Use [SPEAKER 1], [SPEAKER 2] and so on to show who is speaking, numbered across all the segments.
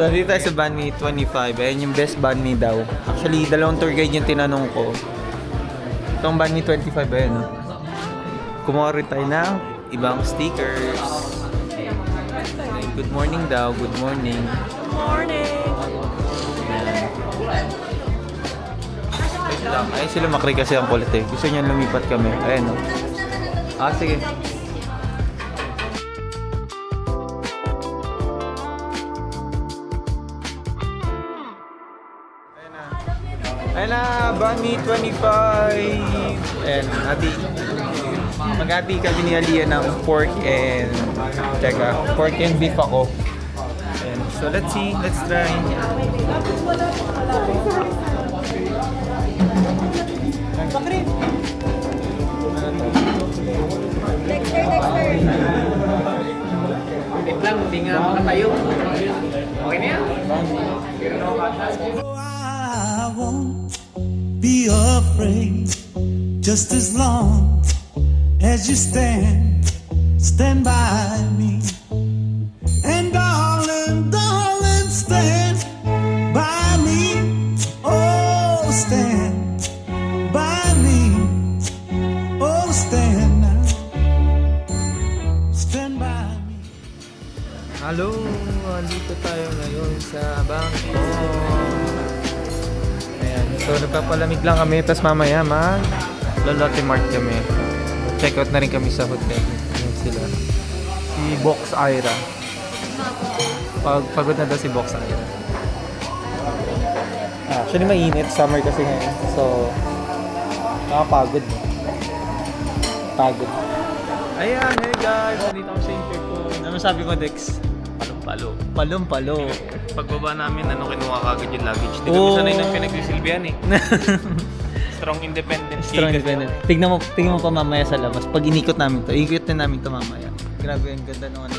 [SPEAKER 1] So, dito tayo sa Banmi 25. Ayan yung best Banmi daw. Actually, dalawang tour guide yung tinanong ko. Itong Banmi 25, ayan, no? Kumuha rin tayo ng ibang stickers. Ayan, good morning daw. Good morning.
[SPEAKER 2] Morning!
[SPEAKER 1] Wait lang. Ayun sila Makri kasi ang kulit eh. Gusto niyan lumipat kami. Ayan, no? Sige. Ayan na, Banmi 25. Ayan, mag-ati kami ni Aliyah ng pork and beef ako. Ayan, so let's see, let's try.
[SPEAKER 2] Dexter!
[SPEAKER 3] Wait lang, hindi nga makatayo. Okay na yan?
[SPEAKER 4] I won't be afraid, just as long as you stand by me. And darling, stand by me. Oh, stand by me. Oh, stand now. Stand by me.
[SPEAKER 1] Hello, andito tayo ngayon sa Bangkok. Ayan, so nagpapalamig lang kami, tapos mamaya Lotte Mart kami. Check out na rin kami sa hotel. Ayan sila. Si Box Ira. Pagod na daw si Box Ira. Actually mainit, summer kasi ngayon. So, nakapagod. Pagod. Ayan, hey guys! Nandito ako sa intercom. Ano sabi ko, Dex? Palum-palo.
[SPEAKER 3] Pagbaba namin, kinuha kagad yung luggage. Di kami sanay ng pinagsisilbihan eh. Strong independent.
[SPEAKER 1] Tignan mo pa mamaya sa labas. Pag inikot namin to, ikot na namin to mamaya. Grabe, ang ganda ng ano.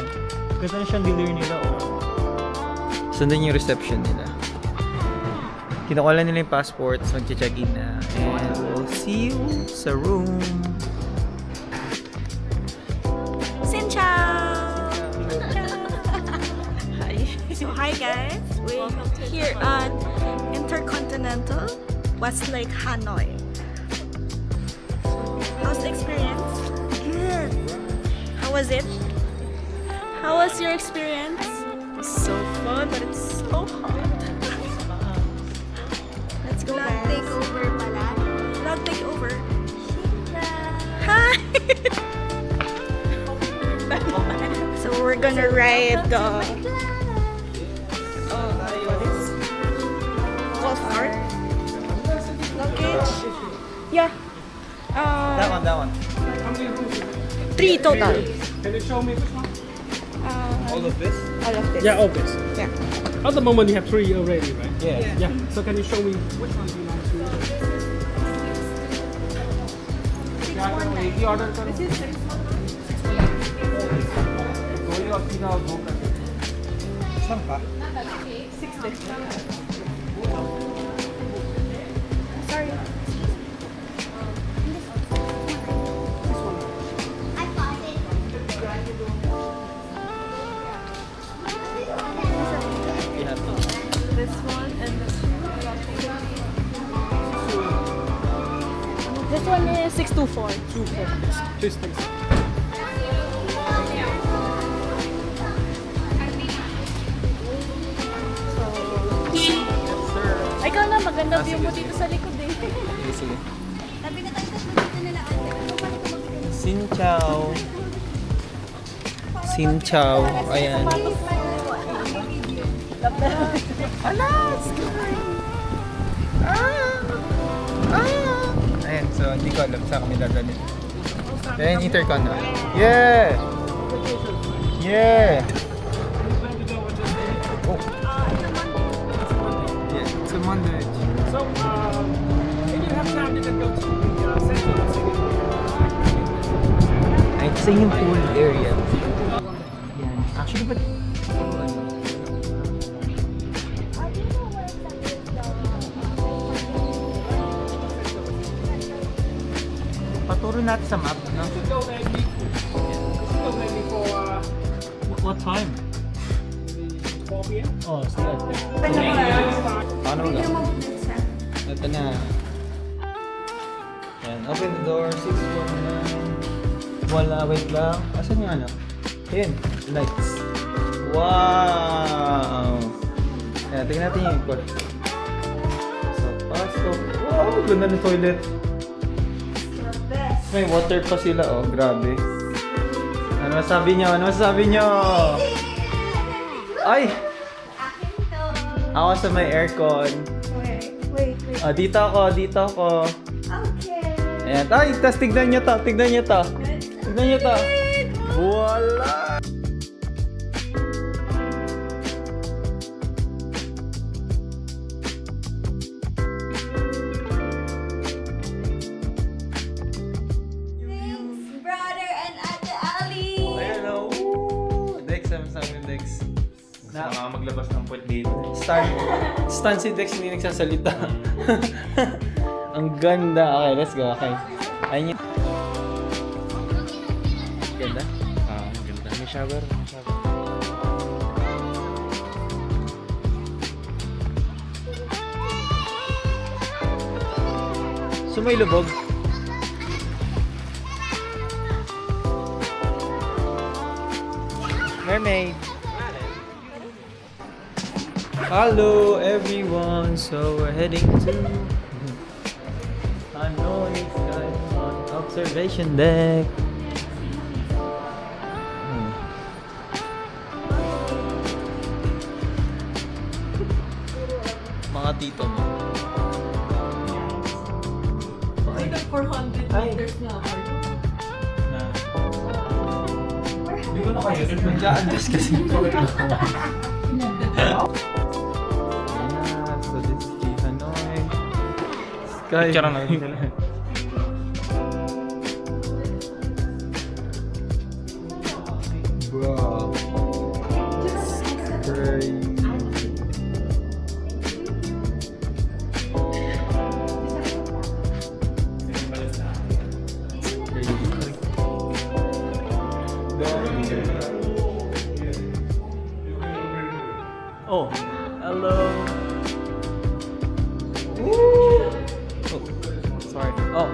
[SPEAKER 1] Ganda na chandelier nila, oh. Sundan yung reception nila. Kinukuha nila yung passports, mag-check-in na. And we'll see you sa room.
[SPEAKER 2] Xin chào! Hi. So hi guys, we're here at Intercontinental, Westlake, Hanoi. How's the experience? Good. How was it? How was your experience? It's so fun, but it's so hot. Let's go, guys. Takeover pala. Vlog takeover. Hi! So we're gonna ride the golf cart. Luggage. Yeah.
[SPEAKER 1] That one.
[SPEAKER 2] 3 total.
[SPEAKER 5] Can you show me which one?
[SPEAKER 1] All of this?
[SPEAKER 2] All of this.
[SPEAKER 5] Yeah, all this.
[SPEAKER 2] Yeah.
[SPEAKER 5] At the moment you have 3 already, right?
[SPEAKER 1] Yeah.
[SPEAKER 5] Yeah. So can you show me which one do you want to?
[SPEAKER 1] The order karo. Saan ka?
[SPEAKER 2] Sorry. This one and this one. This one is 624.
[SPEAKER 5] 2 Please, thanks.
[SPEAKER 2] Ikaw na, maganda view mo dito sa likod eh.
[SPEAKER 1] Sige. Xin chào. Xin chào. Ayan. Ayan, so hindi ko alam saan kami dadalhin. Ayan, intercon na. Yeah! Yeah! Oh. Yeah, it's a Monday.
[SPEAKER 5] So, when you have time, you can go to the central city.
[SPEAKER 1] Ay, sa yung pool area. Yan. Actually, but... Paturo natin sa map, no?
[SPEAKER 5] Go there, go maybe for
[SPEAKER 1] What time?
[SPEAKER 5] 12
[SPEAKER 1] Oh, start. Paano ba? Ito na. Yan, open the door, 619. Wala, wait lang. Asan yung ano? Ayun, lights. Wow! Ayan, tingnan natin yung ikot. So, pasok. Wow, ganda ng toilet. May water pa sila, oh. Grabe. Ano masabi nyo? Ano masabi nyo? Ay! Ako sa may aircon.
[SPEAKER 2] Wait.
[SPEAKER 1] Oh, dito ako.
[SPEAKER 2] Okay.
[SPEAKER 1] Ayan. Ay, tas tignan nyo to. Tignan nyo to. Wala!
[SPEAKER 2] Brother and Ate Ali.
[SPEAKER 1] Ayan o. Dex, sa amin Dex.
[SPEAKER 3] Gusto ko nga maglabas ng puwet dito.
[SPEAKER 1] Stan si Dex, hindi nagsasalita. Ang ganda. Okay, let's go. Okay. Ayun yung... Ganda.
[SPEAKER 3] Ganda. May shower.
[SPEAKER 1] So may lubog. Mermaid. Hello everyone. So we're heading to Hanoi Sky on observation deck. Mga tito mo.
[SPEAKER 2] Ay, 400 meters na ako.
[SPEAKER 3] Hindi ko na kayo.
[SPEAKER 1] Nag-a-adjust kasi. Ayan, so this is the Hanoi Sky.
[SPEAKER 3] Picture na natin sila.
[SPEAKER 1] Bro. Crazy. Oh, hello. Oh, sorry. Oh.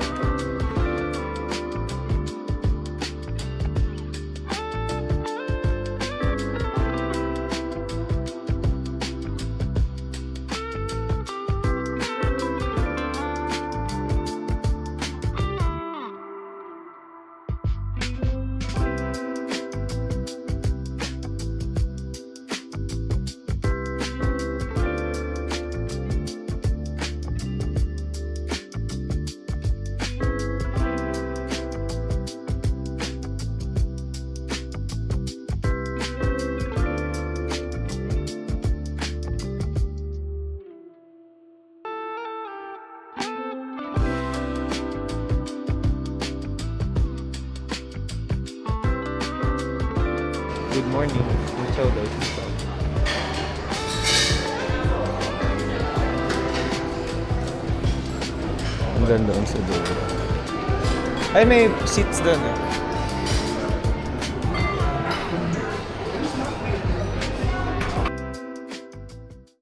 [SPEAKER 1] Good morning. Yung chow daw. Ang ganda ang sa dulo. Ay, may seats doon eh.